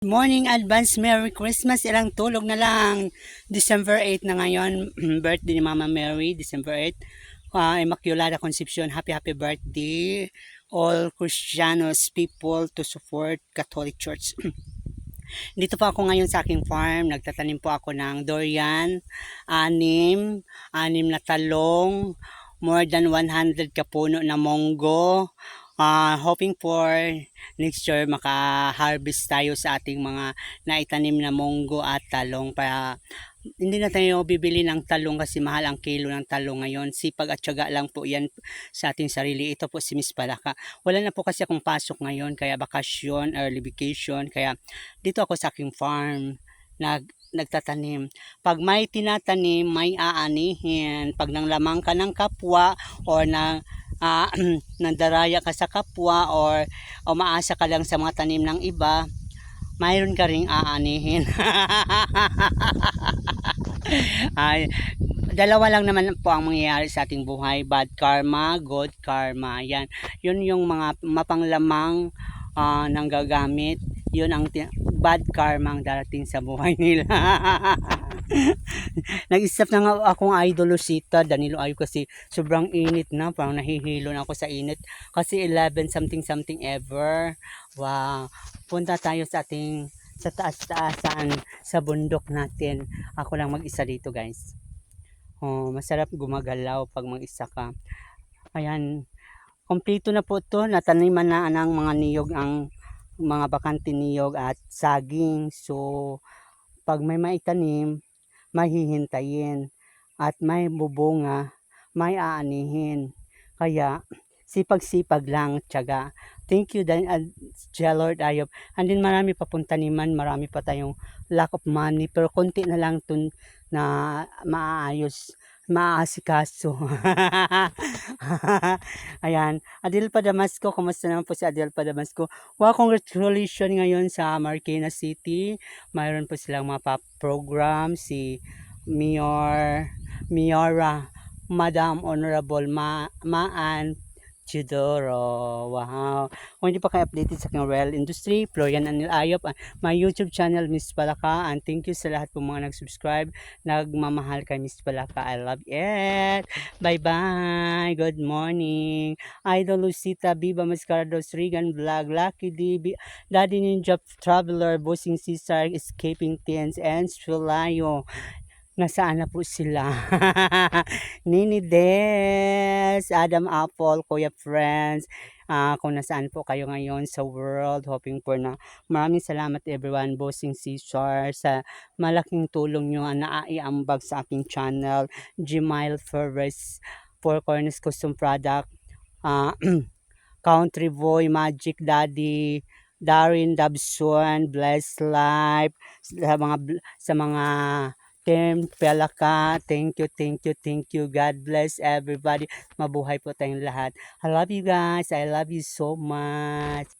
Morning advance Merry Christmas. Ilang tulog na lang. December 8 na ngayon. Birthday ni Mama Mary. December 8. Immaculada Concepcion. Happy birthday. All Christianos people to support Catholic Church. Dito po ako ngayon sa aking farm. Nagtatanim po ako ng durian. Anim na talong. More than 100 kapuno na monggo. Hoping for next year maka-harvest tayo sa ating mga naitanim na monggo at talong para hindi na tayo bibili ng talong kasi mahal ang kilo ng talong ngayon. Sipag at tiyaga lang po yan sa ating sarili. Ito po si Miss Palaka. Wala na po kasi akong pasok ngayon kaya bakasyon, early vacation. Kaya dito ako sa aking farm nagtatanim. Pag may tinatanim, may aanihin. Pag nanglamang ka ng kapwa or nandaraya ka sa kapwa or umaasa ka lang sa mga tanim ng iba, mayroon ka ring aanihin. Ay, dalawa lang naman po ang mangyayari sa ating buhay, bad karma, good karma. Yan, yun yung mga mapanglamang nang gagamit. Yun ang bad karma ang darating sa buhay nila. Nag-isip na nga akong idol Rosita Danilo Ayo kasi sobrang init na, parang nahihilo na ako sa init kasi 11 something ever. Wow, punta tayo sa ating sa taas-taasan sa bundok natin. Ako lang mag-isa dito guys. Masarap gumagalaw pag mag-isa ka. Ayan, kompleto na po ito. Nataniman na ng mga niyog ang mga bakante niyog at saging. So pag may maitanim, mahihintayin at may bubunga, may aanihin. Kaya sipag-sipag lang, tiyaga. Thank you then Lord Ayop. And then marami pa pong taniman, marami pa tayong lack of money pero konti na lang tun na maayos, maaasikaso. Ayan, Adel Padamasco, kumusta naman po si Adel Padamasco? Wow, congratulations ngayon sa Marikina City. Mayroon po silang mga program si Miora, Madam Honorable Maan Chidoro. Wow. Kung hindi pa kayo updated sa aking Royal Industry, Florian Anil Ayop, my YouTube channel, Miss Palaka, and thank you sa lahat po mga nag-subscribe, nagmamahal kay Miss Palaka. I love it. Bye-bye. Good morning. Idol Lucita, Viva Mascarados, Regan Vlog, Lucky D, Daddy Ninja Traveler, Bossing Cesar, Escaping Teens, and Sulayo. Nasaan na po sila? Nini Des, Adam Apple, Kuya Friends, kung nasaan po kayo ngayon sa world, hoping for na maraming salamat everyone, Bossing Cesar, sa malaking tulong nyo na naiambag sa aking channel, Gmail Ferris, Four Corners Custom Product, Country Boy, Magic Daddy, Darin Dabson, Blessed Life, sa mga Team Pelaka, thank you. God bless everybody. Mabuhay po tayong lahat. I love you guys. I love you so much.